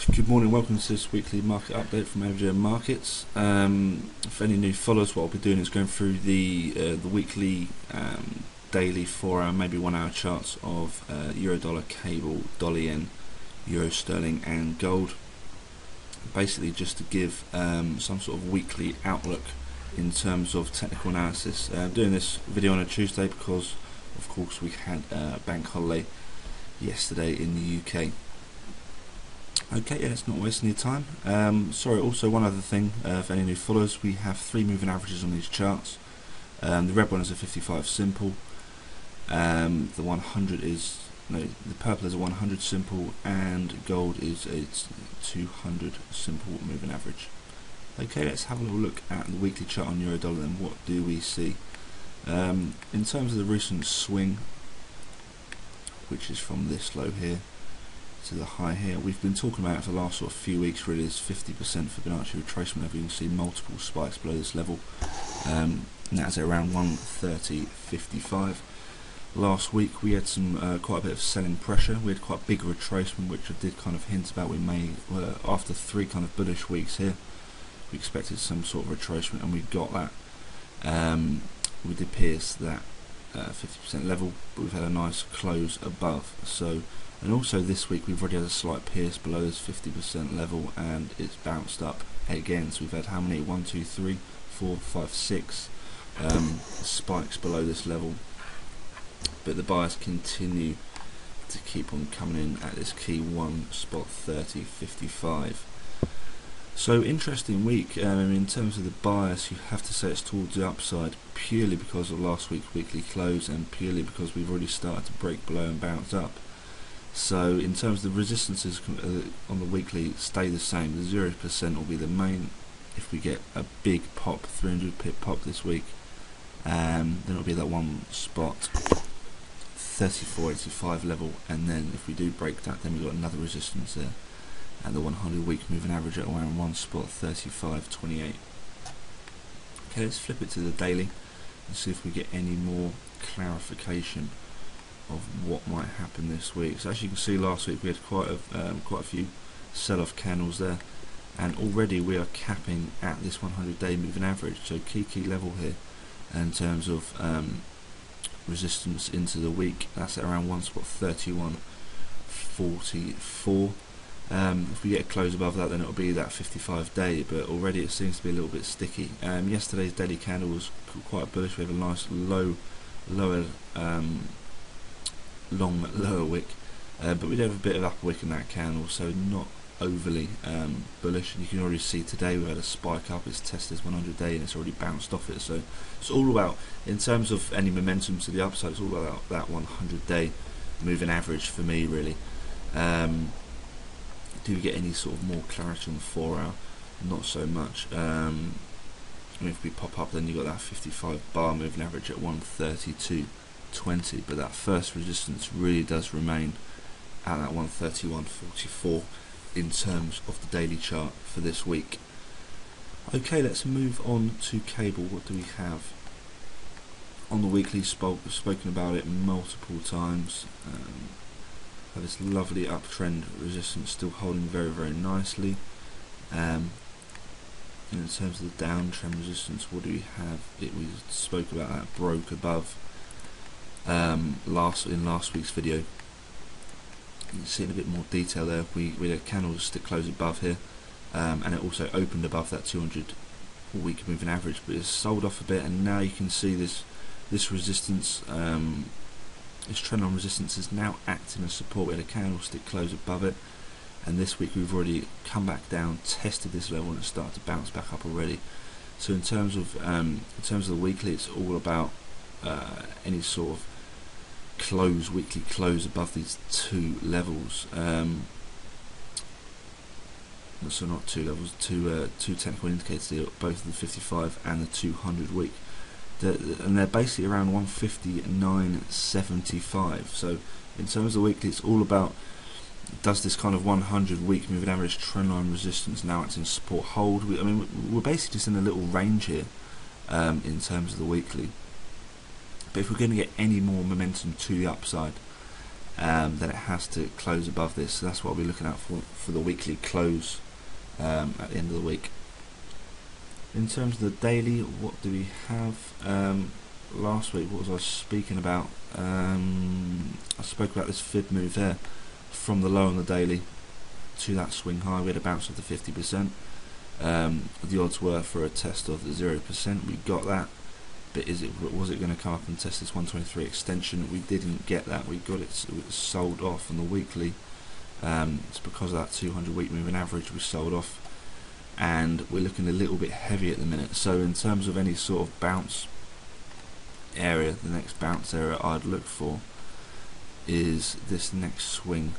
Good morning, welcome to this weekly market update from EURGBP Markets. For any new followers, what I'll be doing is going through the weekly, daily, 4-hour, maybe 1-hour charts of euro-dollar, cable, dollar-yen, euro-sterling and gold. Basically just to give some sort of weekly outlook in terms of technical analysis. Doing this video on a Tuesday because of course we had a bank holiday yesterday in the UK. Okay, yeah, it's not wasting your time. Sorry, also one other thing, for any new followers, we have 3 moving averages on these charts. The red one is a 55 simple, the 100 is, no, the purple is a 100 simple, and gold is a 200 simple moving average. Okay, let's have a little look at the weekly chart on euro dollar then. What do we see? In terms of the recent swing, which is from this low here to the high here, we've been talking about it for the last sort of few weeks. Really, is 50% Fibonacci retracement level. You can see multiple spikes below this level, and that's at around 130.55. Last week we had some quite a bit of selling pressure. We had quite a big retracement, which I did kind of hint about. We may, after 3 kind of bullish weeks here, we expected some sort of retracement, and we got that. We did pierce that 50% level, but we've had a nice close above. So, and also this week we've already had a slight pierce below this 50% level, and it's bounced up again. So we've had how many? 1, 2, 3, 4, 5, 6 spikes below this level, but the buyers continue to keep on coming in at this key 1.30.55. So interesting week. In terms of the bias, you have to say it's towards the upside purely because of last week's weekly close, and purely because we've already started to break below and bounce up. So in terms of the resistances on the weekly, stay the same. The 0% will be the main. If we get a big pop, 300 pip pop this week, then it'll be that one spot 34.85 level, and then if we do break that, then we've got another resistance there at the 100 week moving average at around one spot 35.28. Okay, let's flip it to the daily and see if we get any more clarification of what might happen this week. So as you can see, last week we had quite a few sell-off candles there, and already we are capping at this 100-day moving average. So key level here in terms of resistance into the week, that's at around one spot 31.44. If we get a close above that, then it'll be that 55-day, but already it seems to be a little bit sticky. Yesterday's daily candle was quite bullish. We have a nice lower long lower wick, but we do have a bit of upper wick in that candle, so not overly bullish. And you can already see today we had a spike up. It's tested this 100-day and it's already bounced off it. So it's all about, in terms of any momentum to the upside, it's all about that 100-day moving average for me, really. Do we get any sort of more clarity on the 4-hour? Not so much. If we pop up, then you got that 55 bar moving average at 132.20, but that first resistance really does remain at that 131.44 in terms of the daily chart for this week. Okay, let's move on to cable. What do we have? On the weekly, spoken about it multiple times. Have this lovely uptrend resistance still holding very nicely. And in terms of the downtrend resistance, what do we have? We spoke about that broke above in last week's video. You can see in a bit more detail there. We had a candlestick close above here, and it also opened above that 200-week moving average, but it's sold off a bit, and now you can see this resistance. This trend line resistance is now acting as support. We had a candlestick close above it, and this week we've already come back down, tested this level, and it's started to bounce back up already. So in terms of the weekly, it's all about any sort of weekly close above these 2 levels. So not 2 levels, two technical indicators here, both the 55 and the 200 week. And they're basically around 159.75. So in terms of the weekly, it's all about, does this kind of 100 week moving average trend line resistance now act in support hold? We're basically just in a little range here in terms of the weekly. But if we're going to get any more momentum to the upside, then it has to close above this. So that's what I'll be looking at for the weekly close at the end of the week. In terms of the daily, what do we have? Last week, what was I speaking about? I spoke about this fib move there from the low on the daily to that swing high. We had a bounce of the 50%. The odds were for a test of the 0%. We got that, but was it going to come up and test this 123 extension? We didn't get that. We got it sold off on the weekly. It's because of that 200 week moving average we sold off, and we're looking a little bit heavy at the minute. So in terms of any sort of bounce area, the next bounce area I'd look for is this next swing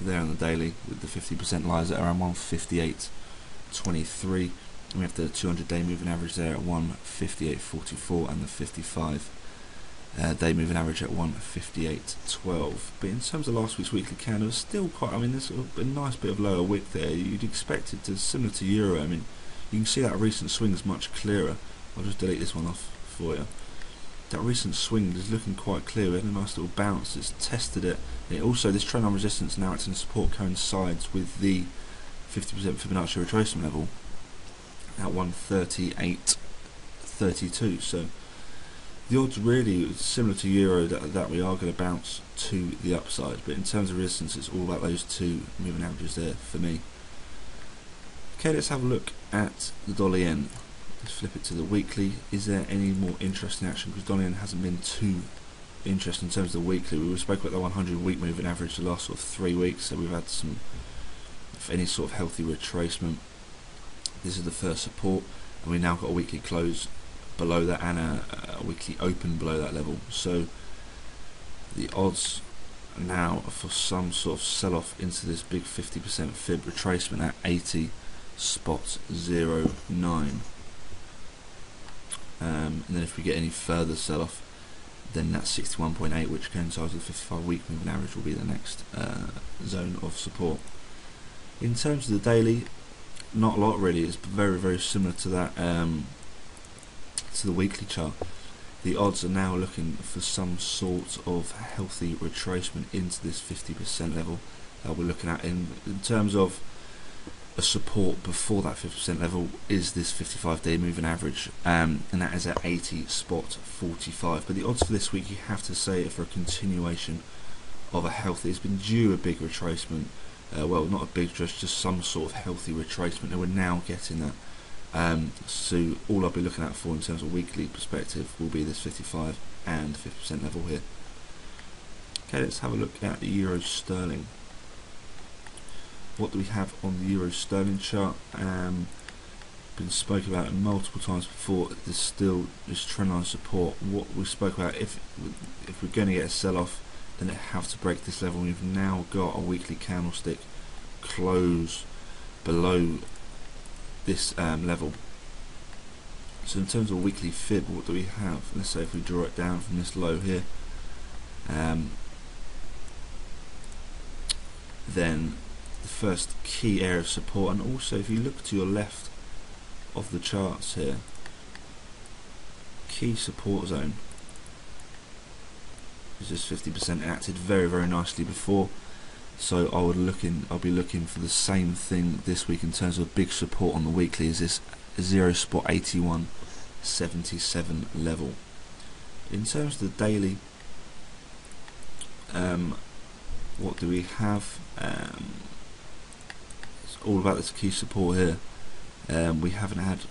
there on the daily with the 50% lies at around 158.23. We have the 200-day moving average there at 158.44 and the 55-day moving average at 158.12. But in terms of last week's weekly candle, it's still quite, I mean, there's a nice bit of lower wick there. You'd expect it to, similar to Euro, I mean, you can see that recent swing is much clearer. I'll just delete this one off for you. That recent swing is looking quite clear. We had a nice little bounce. It's tested it. And it also, this trend line resistance now acting as support coincides with the 50% Fibonacci retracement level at 138.32. So the odds really similar to Euro that we are going to bounce to the upside. But in terms of resistance, it's all about those two moving averages there for me. Okay, let's have a look at the dollar yen. Let's flip it to the weekly. Is there any more interesting action? Because dollar yen hasn't been too interesting in terms of the weekly. We spoke about the 100 week moving average the last sort of 3 weeks, so we've had some, if any sort of healthy retracement. This is the first support, and we now got a weekly close below that and a weekly open below that level. So the odds now for some sort of sell off into this big 50% fib retracement at 80.09. And then if we get any further sell-off, then that 61.8, which coincides with the 55-week moving average, will be the next zone of support. In terms of the daily, not a lot really. It's very, very similar to that, to the weekly chart. The odds are now looking for some sort of healthy retracement into this 50% level that we're looking at. In terms of a support before that 50% level is this 55-day moving average, and that is at 80.45. But the odds for this week, you have to say, are for a continuation of a healthy. It's been due a big retracement, well, not a big retracement, just some sort of healthy retracement, and we're now getting that. So all I'll be looking at for in terms of weekly perspective will be this 55 and 50% level here. Okay, let's have a look at the euro sterling. What do we have on the euro sterling chart? Been spoken about it multiple times before. There's still this trend line support. What we spoke about, if we're going to get a sell-off, then it have to break this level. We've now got a weekly candlestick close below this level. So in terms of weekly fib, what do we have? Let's say if we draw it down from this low here, then the first key area of support, and also if you look to your left of the charts here, key support zone is just 50%, acted very, very nicely before. So I'll be looking for the same thing this week in terms of big support on the weekly. Is this 0.8177 level? In terms of the daily, what do we have? It's all about this key support here. We haven't had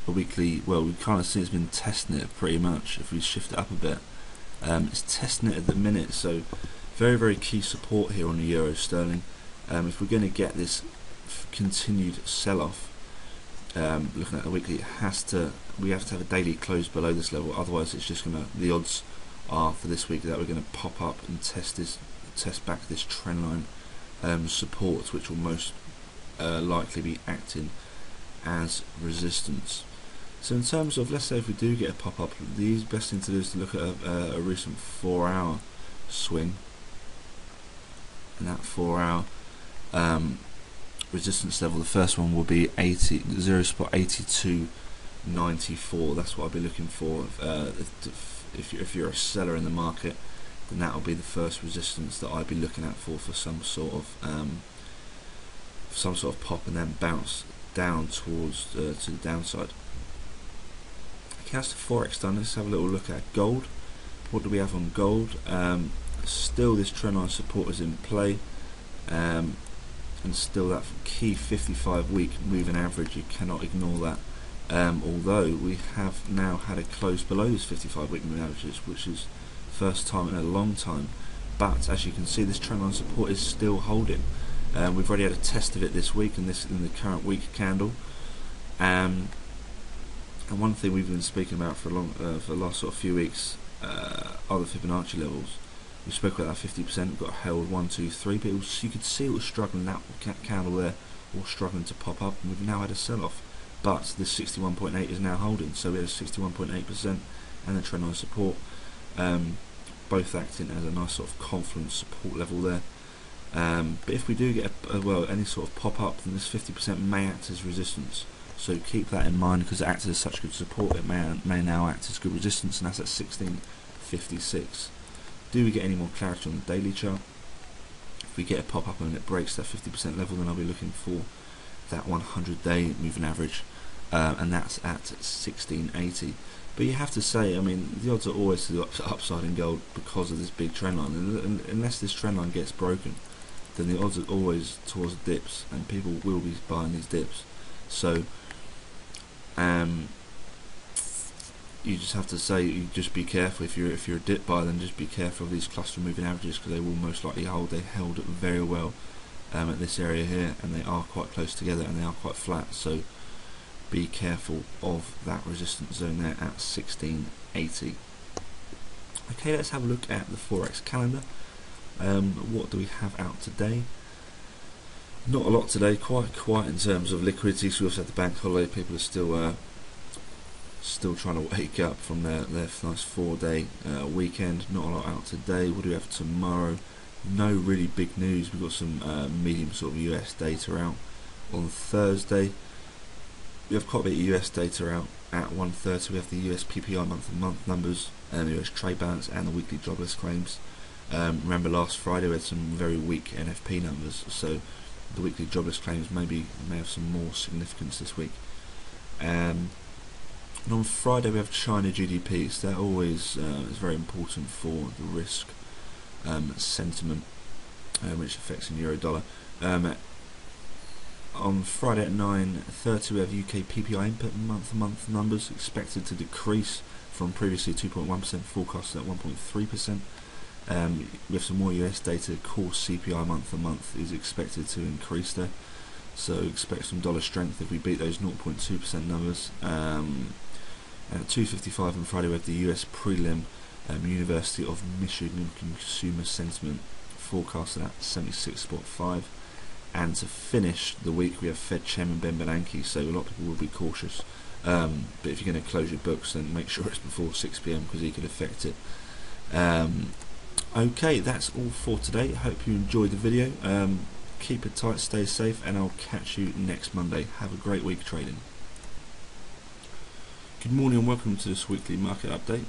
a weekly, well, we kind of see it's been testing it pretty much. If we shift it up a bit, it's testing it at the minute. So very, very key support here on the euro sterling. If we're going to get this continued sell-off, looking at the weekly, we have to have a daily close below this level. Otherwise, it's just going to, the odds are for this week that we're going to pop up and test back this trend line support, which will most likely be acting as resistance. So in terms of, let's say if we do get a pop up, the best thing to do is to look at a recent 4-hour swing, and that 4-hour resistance level, the first one will be 0.8294. That's what I'll be looking for if you're a seller in the market. then that will be the first resistance that I'd be looking at for some sort of pop and then bounce down towards to the downside. Okay, that's the forex done. Let's have a little look at gold. What do we have on gold? Still this trendline support is in play, and still that key 55-week moving average, you cannot ignore that. Although we have now had a close below this 55-week moving averages, which is first time in a long time, but as you can see, this trendline support is still holding. We've already had a test of it this week in the current week candle, and one thing we've been speaking about for the last sort of few weeks are the Fibonacci levels. We spoke about that 50%, got held 1, 2, 3, but you could see it was struggling, that candle there, or struggling to pop up, and we've now had a sell-off. But this 61.8 is now holding, so we had a 61.8% and the trendline support, both acting as a nice sort of confluence support level there. But if we do get any sort of pop up, then this 50% may act as resistance. So keep that in mind, because it acted as such good support, it may now act as good resistance, and that's at 16.56. Do we get any more clarity on the daily chart? If we get a pop up and it breaks that 50% level, then I'll be looking for that 100-day moving average, and that's at 1680. But you have to say, I mean, the odds are always to the upside in gold because of this big trend line, and unless this trend line gets broken, then the odds are always towards dips, and people will be buying these dips. So you just have to say, you just be careful. If you're a dip buyer, then just be careful of these cluster moving averages, because they will most likely hold. They held very well at this area here, and they are quite close together, and they are quite flat. So be careful of that resistance zone there at 1680. Okay, let's have a look at the forex calendar. What do we have out today? Not a lot today. Quite quiet in terms of liquidity. So we also have the bank holiday. People are still trying to wake up from their nice 4-day weekend. Not a lot out today. What do we have tomorrow? No really big news. We've got some medium sort of US data out on Thursday. We have quite a bit of US data out at 1:30. We have the USPPI month-to-month numbers, and the US trade balance, and the weekly jobless claims. Remember last Friday we had some very weak NFP numbers, so the weekly jobless claims may have some more significance this week. And on Friday we have China GDPs. That always is very important for the risk sentiment, which affects in euro dollar. On Friday at 9:30 we have UK PPI input month-to-month numbers, expected to decrease from previously 2.1%, forecasted at 1.3%. We have some more US data. Core CPI month-to-month is expected to increase there, so expect some dollar strength if we beat those 0.2% numbers. And at 2:55 on Friday we have the US prelim, University of Michigan consumer sentiment, forecasted at 76.5. And to finish the week we have Fed Chairman Ben Bernanke, so a lot of people will be cautious. But if you're going to close your books, then make sure it's before 6 PM, because he could affect it. Okay, that's all for today. Hope you enjoyed the video. Keep it tight, stay safe, and I'll catch you next Monday. Have a great week trading. Good morning and welcome to this weekly market update.